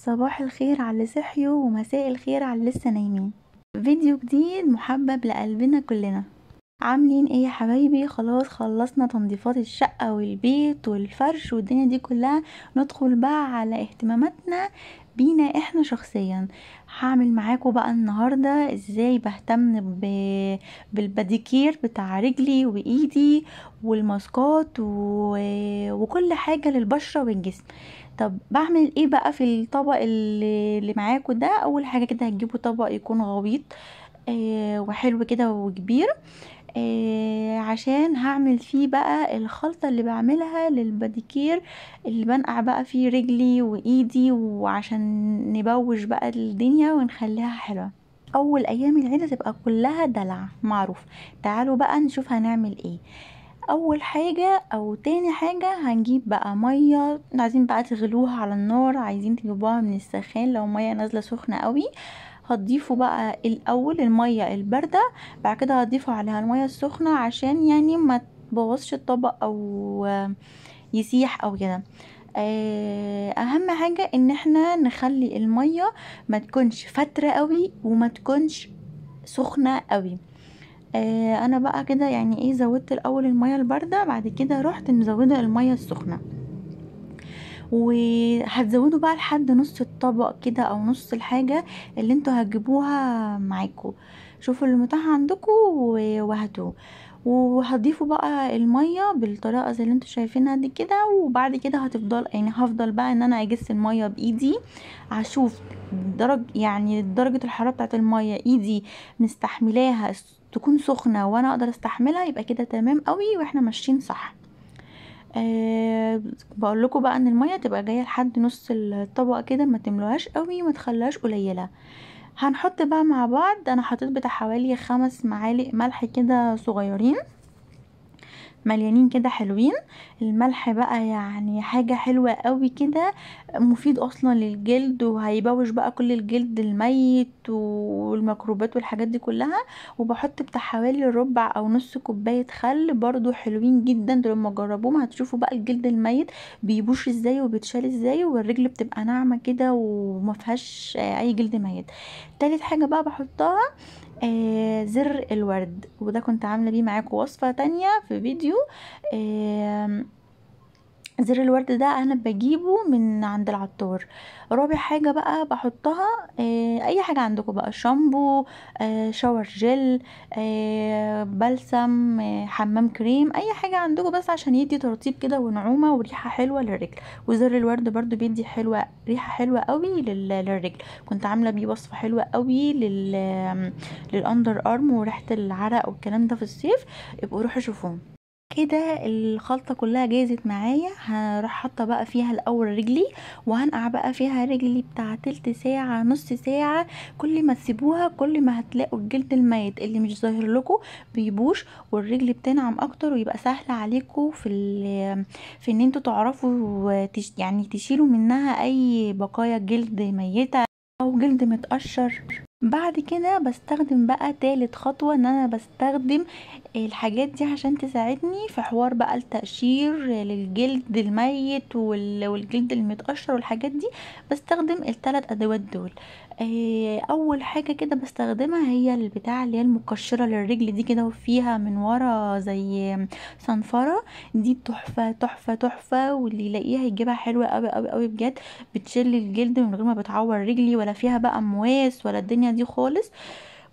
صباح الخير على اللي صحيوا ومساء الخير على اللي لسه نايمين. فيديو جديد محبب لقلبنا كلنا. عاملين ايه يا حبايبي؟ خلاص خلصنا تنظيفات الشقة والبيت والفرش والدنيا دي كلها. ندخل بقى على اهتماماتنا بينا احنا شخصيا. هعمل معاكم بقى النهاردة ازاي بهتم بالباديكير بتاع رجلي وايدي والماسكات وكل حاجة للبشرة والجسم. طب بعمل ايه بقى في الطبق اللي معاكم ده؟ اول حاجة كده هتجيبوا طبق يكون غويط وحلو كده وكبير، عشان هعمل فيه بقى الخلطة اللي بعملها للباديكير اللي بنقع بقى فيه رجلي وايدي، وعشان نبوش بقى الدنيا ونخليها حلوة. اول ايام العيد هتبقى كلها دلع معروف. تعالوا بقى نشوف هنعمل ايه. اول حاجة او تاني حاجة هنجيب بقى مية، عايزين بقى تغلوها على النار، عايزين تجيبوها من السخان لو مية نازلة سخنة قوي. هتضيفوا بقى الاول المية الباردة، بعد كده هتضيفوا عليها المية السخنة عشان يعني ما تبوظش الطبق او يسيح او كده. اهم حاجة ان احنا نخلي المية ما تكونش فترة قوي وما تكونش سخنة قوي. انا بقى كده يعني ايه، زودت الاول المية الباردة، بعد كده رحت مزودة المية السخنة، وهتزودوا بقى لحد نص الطبق كده او نص الحاجة اللي انتوا هتجيبوها معاكم. شوفوا اللي متاح عندكم وهاتوه. وهضيفوا بقى المية بالطريقة زي اللي انتوا شايفينها دي كده، وبعد كده هفضل بقى ان انا اجس المية بايدي، هشوف درجة الحرارة بتاعت المية ايدي مستحملاها تكون سخنة وانا اقدر استحملها، يبقى كده تمام قوي واحنا ماشيين صح. بقول لكم بقى ان الميه تبقى جايه لحد نص الطبق كده، ما تملوهاش قوي ما تخليهاش قليله. هنحط بقى مع بعض، انا حطيت بتاع حوالي 5 معالق ملح كده صغيرين مليانين كده حلوين. الملح بقى يعني حاجة حلوة قوي كده، مفيد اصلا للجلد، وهيبوش بقى كل الجلد الميت والميكروبات والحاجات دي كلها. وبحط بتاع حوالي ربع او نص كوباية خل، برضو حلوين جدا دول، لما تجربوهم هتشوفوا بقى الجلد الميت بيبوش ازاي وبيتشال ازاي، والرجل بتبقى ناعمة كده ومفيهاش اي جلد ميت. تالت حاجة بقى بحطها زر الورد، وده كنت عاملة بيه معاكم وصفة تانية في فيديو. آه زر الورد ده انا بجيبه من عند العطار. رابع حاجة بقى بحطها اي حاجة عندكم بقى، شامبو، شاور جل، بلسم، حمام كريم، اي حاجة عندكم بس عشان يدي ترطيب كده ونعومة وريحة حلوة للرجل. وزر الورد برضو بيدي ريحة حلوة قوي للرجل. كنت عاملة بيه وصفة حلوة قوي للاندر ارم وريحة العرق والكلام ده في الصيف، يبقوا روحوا شوفوه. كده الخلطة كلها جاهزت معايا. هروح حاطة بقى فيها الاول رجلي، وهنقع بقى فيها رجلي بتاع تلت ساعة نص ساعة. كل ما تسيبوها كل ما هتلاقوا الجلد الميت اللي مش ظاهر لكم بيبوش، والرجل بتنعم اكتر، ويبقى سهل عليكم في ان انتوا تعرفوا يعني تشيلوا منها اي بقايا جلد ميتة او جلد متقشر. بعد كده بستخدم بقى تالت خطوة، ان انا بستخدم الحاجات دي عشان تساعدني في حوار بقى التقشير للجلد الميت والجلد المتقشر والحاجات دي. بستخدم الثلاث ادوات دول. اول حاجة كده بستخدمها هي البتاع اللي هي المقشرة للرجل دي كده، وفيها من ورا زي صنفرة. دي تحفة تحفة تحفة، واللي يلاقيها يجيبها حلوة قوي قوي قوي بجد. بتشيل الجلد من غير ما بتعور رجلي، ولا فيها بقى امواس ولا الدنيا دي خالص.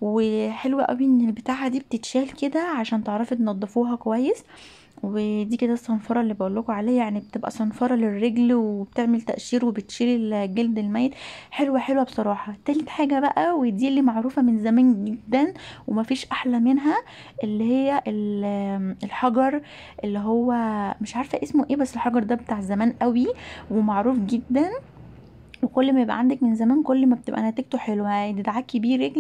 وحلوة قوي ان البتاعة دي بتتشال كده عشان تعرفي تنضفوها كويس. ودي كده الصنفرة اللي بقولكوا عليها، يعني بتبقى صنفرة للرجل وبتعمل تقشير وبتشيل الجلد الميت. حلوة حلوة بصراحة. تالت حاجة بقى، ودي اللي معروفة من زمان جدا ومفيش احلى منها، اللي هي الحجر، اللي هو مش عارفة اسمه ايه، بس الحجر ده بتاع زمان قوي ومعروف جدا. وكل ما يبقى عندك من زمان كل ما بتبقى نتيجته حلوة. يعني تدعكي بيه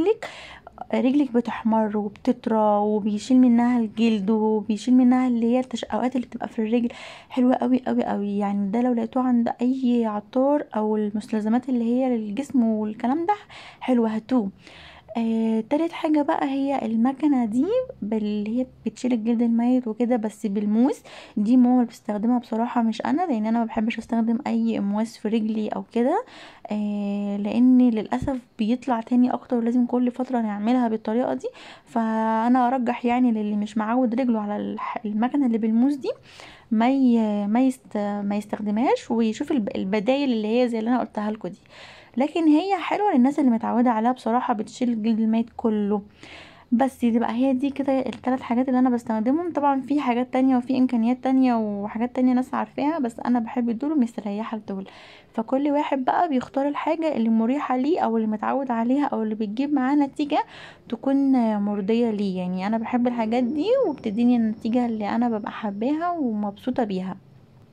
رجلك بتحمر وبتطرى، وبيشيل منها الجلد، وبيشيل منها اللي هي التشققات اللي بتبقى في الرجل. حلوة قوي قوي قوي. يعني ده لو لقيتوه عند اي عطار، او المستلزمات اللي هي للجسم والكلام ده، حلوة هاتوه. تالت حاجة بقى هي المكنة دي، اللي هي بتشيل الجلد الميت وكده بس بالموس. دي ماما بتستخدمها بصراحة مش انا، لان انا مبحبش استخدم اي امواس في رجلي او كده. لان للاسف بيطلع تاني اكتر، ولازم كل فترة نعملها بالطريقة دي. فانا ارجح يعني للي مش معود رجله على المكنة اللي بالموس دي ما يستخدمهاش، ويشوف البدايل اللي هي زي اللي انا قلتها لكم دي. لكن هي حلوه للناس اللي متعوده عليها بصراحه، بتشيل الجلد الميت كله. بس دي بقى هي دي كده الثلاث حاجات اللي انا بستخدمهم. طبعا في حاجات تانية وفي امكانيات تانية وحاجات تانية ناس عارفاها، بس انا بحب دول ومستريحه لدول. فكل واحد بقى بيختار الحاجه اللي مريحه ليه، او اللي متعود عليها، او اللي بتجيب معاه نتيجه تكون مرضيه ليه. يعني انا بحب الحاجات دي وبتديني النتيجه اللي انا ببقى حباها ومبسوطه بيها.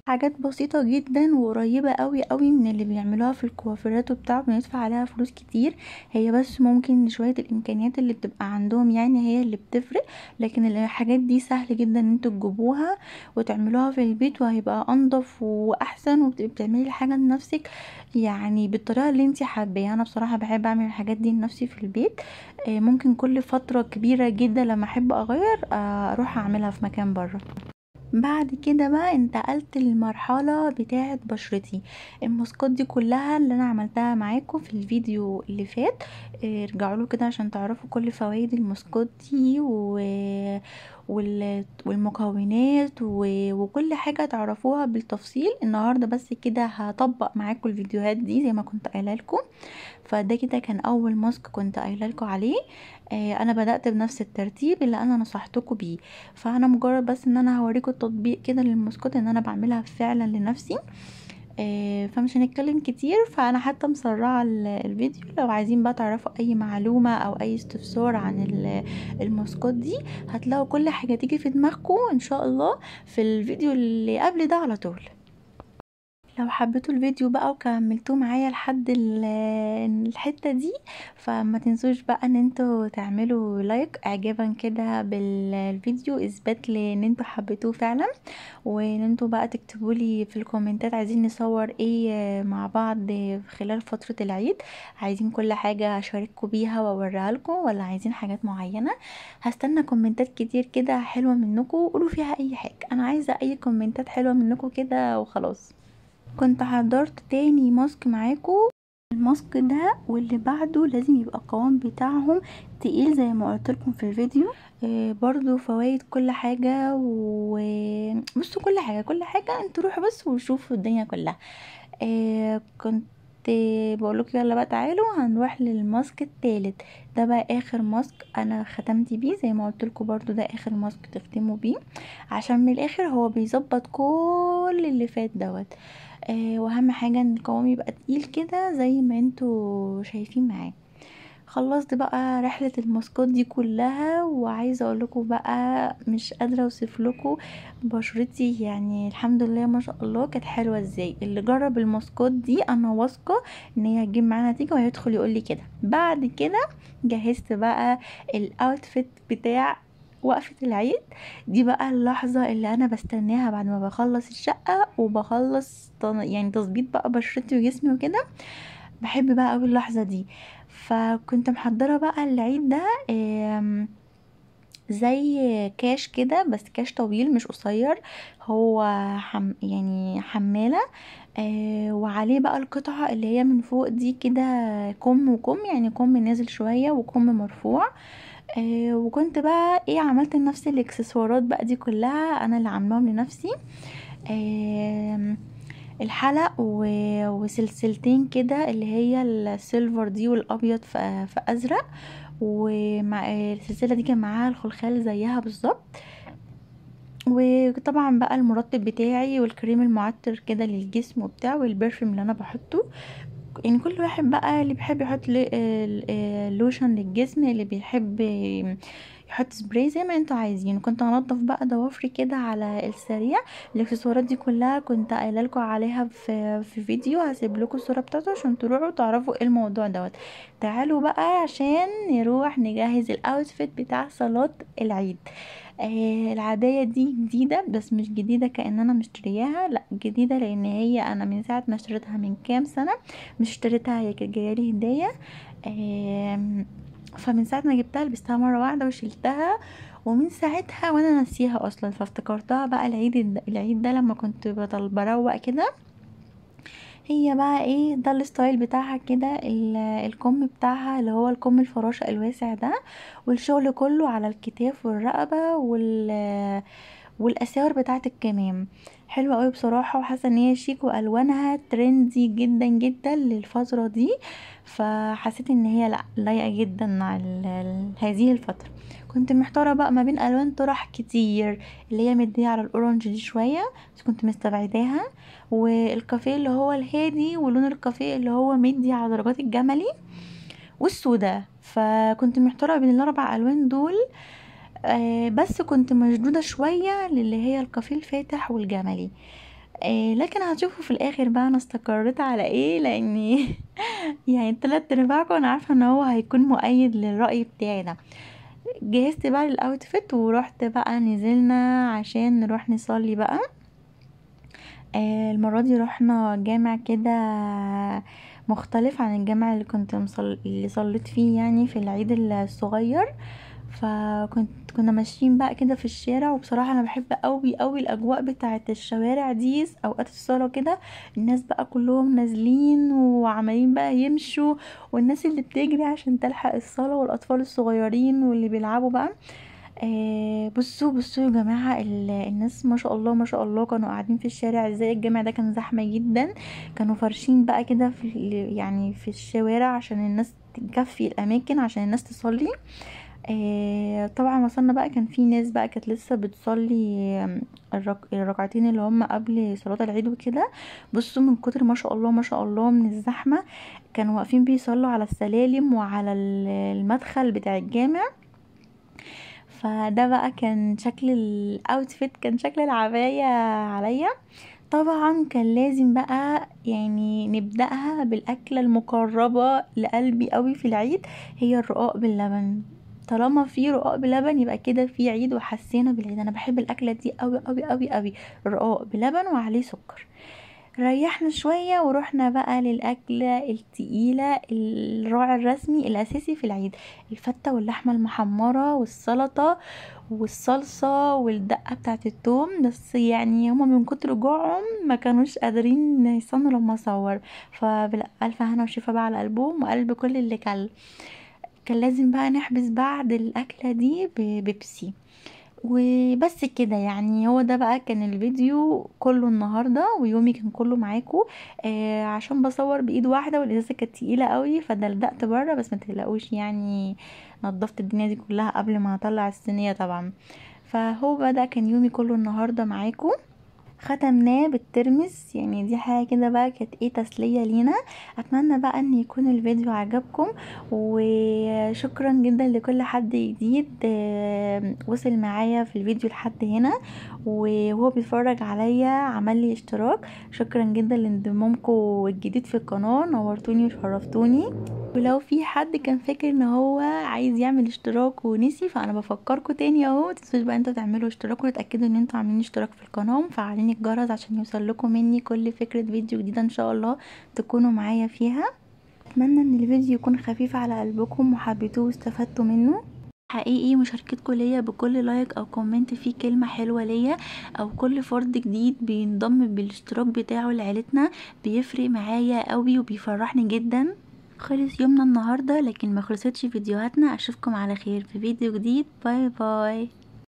حاجات بسيطة جدا وقريبة قوي قوي من اللي بيعملوها في الكوافيرات وبتاع، بندفع عليها فلوس كتير. هي بس ممكن شوية الامكانيات اللي بتبقى عندهم يعني هي اللي بتفرق. لكن الحاجات دي سهل جدا ان انتوا تجيبوها وتعملوها في البيت، وهيبقى انضف واحسن، وبتبقي بتعملي الحاجة لنفسك يعني بالطريقة اللي انتي حباها. انا بصراحة بحب اعمل الحاجات دي لنفسي في البيت. ممكن كل فترة كبيرة جدا لما احب اغير اروح اعملها في مكان بره. بعد كده بقى انتقلت للمرحلة بتاعة بشرتي. الماسكات دي كلها اللي انا عملتها معاكم في الفيديو اللي فات، ارجعوا له كده عشان تعرفوا كل فوائد الماسكات دي والمكونات وكل حاجة تعرفوها بالتفصيل. النهاردة بس كده هطبق معاكم الفيديوهات دي زي ما كنت قايله لكم. فده كده كان اول ماسك كنت قايله لكم عليه. انا بدأت بنفس الترتيب اللي انا نصحتكم بيه. فانا مجرد بس ان انا هوريكم التطبيق كده للماسكات ان انا بعملها فعلا لنفسي. فمش هنتكلم كتير، فانا حتى مسرعه الفيديو. لو عايزين بقى تعرفوا اي معلومه او اي استفسار عن الماسكات دي، هتلاقوا كل حاجه تيجي في دماغكم ان شاء الله في الفيديو اللي قبل ده على طول. لو حبيتوا الفيديو بقى وكملتوه معايا لحد الحتة دي، فما تنسوش بقى ان انتوا تعملوا لايك اعجابا كده بالفيديو، اثبات لان انتوا حبيتوه فعلا. وان انتوا بقى تكتبولي في الكومنتات عايزين نصور ايه مع بعض خلال فترة العيد. عايزين كل حاجة اشارككم بيها واوريها لكم، ولا عايزين حاجات معينة؟ هستنى كومنتات كتير كده حلوة منكم، قولوا فيها اي حاجة. انا عايزة اي كومنتات حلوة منكم كده وخلاص. كنت حضرت تاني ماسك معاكم. الماسك ده واللي بعده لازم يبقى القوام بتاعهم تقيل زي ما قلت لكم في الفيديو. برضو فوائد كل حاجة، وبصوا كل حاجة انتوا روحوا بس وشوفوا الدنيا كلها. كنت بقولك يلا بقى تعالوا هنروح للماسك التالت. ده بقى اخر ماسك انا ختمت بيه، زي ما قلت لكم برضو ده اخر ماسك تختموا بيه، عشان من الاخر هو بيظبط كل اللي فات دوت. واهم حاجة ان القوام يبقى تقيل كده زي ما انتوا شايفين معاه. خلصت بقى رحلة الماسكات دي كلها، وعايزة اقولكم بقى مش قادرة اوصف لكم بشرتي يعني الحمد لله ما شاء الله كانت حلوة ازاي. اللي جرب الماسكات دي انا واثقة ان هي هتجيب معاه نتيجة، وهيدخل يقولي كده. بعد كده جهزت بقى الاوتفيت بتاع وقفة العيد. دي بقى اللحظة اللي انا بستناها بعد ما بخلص الشقة وبخلص يعني تظبيط بقى بشرتي وجسمي وكده. بحب بقى قوي اللحظة دي. فكنت محضرة بقى العيد ده زي كاش كده، بس كاش طويل مش قصير. هو يعني حمالة. وعليه بقى القطعة اللي هي من فوق دي كده، كم وكم، يعني كم نازل شوية وكم مرفوع. وكنت بقى ايه عملت لنفسي الاكسسوارات بقى دي كلها انا اللي عاملاهم لنفسي. آم، الحلق وسلسلتين كده اللي هي السيلفر دي والابيض في ازرق. ومع السلسله دي كان معاها الخلخال زيها بالظبط. وطبعا بقى المرطب بتاعي والكريم المعطر كده للجسم وبتاع، والبرفيوم اللي انا بحطه. يعني كل واحد بقى اللي بيحب يحط لوشن للجسم، اللي بيحب يحط سبراي زي ما انتوا عايزين. كنت هنضف بقى ضوافري كده على السريع. الاكسسوارات دي كلها كنت قايله لكم عليها في فيديو، هسيب لكم الصوره بتاعته عشان تروحوا تعرفوا ايه الموضوع دوت. تعالوا بقى عشان نروح نجهز الاوتفيت بتاع صلاه العيد. العباية دي جديدة، بس مش جديدة كأن انا مشترياها، لا جديدة لان هي انا من ساعة ما اشتريتها من كام سنة. مش اشتريتها، هي كانت جايالي هدية. فمن ساعه ما جبتها لبستها مره واحده وشلتها، ومن ساعتها وانا ناسيها اصلا. فافتكرتها بقى العيد ده لما كنت بروق كده. هي بقى ايه ده الستايل بتاعها كده، الكم بتاعها اللي هو الكم الفراشة الواسع ده، والشغل كله على الكتاف والرقبة والاساور بتاعه الكمام. حلوه قوي بصراحه، وحاسه ان هي شيك والوانها ترندي جدا جدا للفتره دي. فحسيت ان هي لا لايقه جدا على هذه الفتره. كنت محتاره بقى ما بين الوان طرح كتير، اللي هي مديه على الاورنج دي شويه بس كنت مستبعداها، والكافيه اللي هو الهادي، ولون الكافيه اللي هو مدي على درجات الجملي، والسودا. فكنت محتاره بين الاربع الوان دول. بس كنت مشدودة شوية للي هي الكافيه الفاتح والجملي. لكن هتشوفوا في الاخر بقى انا استقريت على ايه، لاني يعني 3/4 انا عارفة ان هو هيكون مؤيد للرأي بتاعي ده. جهزت بقى للاوتفيت ورحت بقى نزلنا عشان نروح نصلي بقى. المرة دي رحنا جامع كده مختلف عن الجامع اللي اللي صليت فيه يعني في العيد الصغير. كنا ماشيين بقى كده في الشارع، وبصراحة انا بحب قوي قوي الاجواء بتاعه الشوارع دي اوقات الصلاة كده. الناس بقى كلهم نازلين وعمالين بقى يمشوا، والناس اللي بتجري عشان تلحق الصلاة، والاطفال الصغيرين واللي بيلعبوا بقى. بصوا يا جماعة، الناس ما شاء الله ما شاء الله كانوا قاعدين في الشارع ازاي. الجامع ده كان زحمة جدا، كانوا فارشين بقى كده يعني في الشوارع عشان الناس تكفي الاماكن عشان الناس تصلي. طبعا وصلنا بقى كان في ناس بقى كانت لسه بتصلي الركعتين اللي هم قبل صلاة العيد وكده. بصوا من كتر ما شاء الله ما شاء الله من الزحمة، كانوا واقفين بيصلوا على السلالم وعلى المدخل بتاع الجامع. فده بقى كان شكل الاوتفيت، كان شكل العباية عليا. طبعا كان لازم بقى يعني نبدأها بالأكلة المقربة لقلبي قوي في العيد، هي الرقاق باللبن. طالما في رقاق بلبن يبقى كده في عيد وحسينا بالعيد. انا بحب الاكله دي قوي قوي قوي قوي، رقاق بلبن وعليه سكر. ريحنا شوية ورحنا بقى للأكلة التقيلة، الراعي الرسمي الأساسي في العيد، الفتة واللحمة المحمرة والسلطة والصلصة والدقة بتاعة التوم. بس يعني هما من كتر جوعهم ما كانوش قادرين يستنوا لما اصور. فبالألف هنا وشفا بقى على قلبهم وقلب كل اللي كان لازم بقى نحبس بعد الأكلة دي ببيبسي. وبس كده يعني. هو ده بقى كان الفيديو كله النهارده، ويومي كان كله معاكم. عشان بصور بايد واحده والازازه كانت تقيله قوي فدلدقت بره، بس ما تقلقوش يعني نضفت الدنيا دي كلها قبل ما اطلع الصينيه طبعا. فهو بقى ده كان يومي كله النهارده معاكم. ختمناه بالترمس، يعني دي حاجة كده بقى كانت ايه تسلية لينا. اتمنى بقى ان يكون الفيديو عجبكم، وشكرا جدا لكل حد جديد وصل معايا في الفيديو لحد هنا وهو بيتفرج عليا عمل لي اشتراك. شكرا جدا لانضمامكم الجديد في القناة، نورتوني وشرفتوني. ولو في حد كان فاكر ان هو عايز يعمل اشتراك ونسي، فانا بفكركم تاني اهو، متنسوش بقى انتوا تعملوا اشتراك وتتاكدوا ان انتوا عاملين اشتراك في القناه ومفعلين الجرس عشان يوصل لكم مني كل فكره فيديو جديده ان شاء الله تكونوا معايا فيها. اتمنى ان الفيديو يكون خفيف على قلبكم وحبيتوه واستفدتوا منه. حقيقي مشاركتكم ليا بكل لايك او كومنت فيه كلمة حلوة ليا، او كل فرد جديد بينضم بالاشتراك بتاعه لعيلتنا بيفرق معايا قوي وبيفرحني جدا. خلص يومنا النهاردة لكن ما خلصتش فيديوهاتنا. اشوفكم على خير في فيديو جديد. باي باي.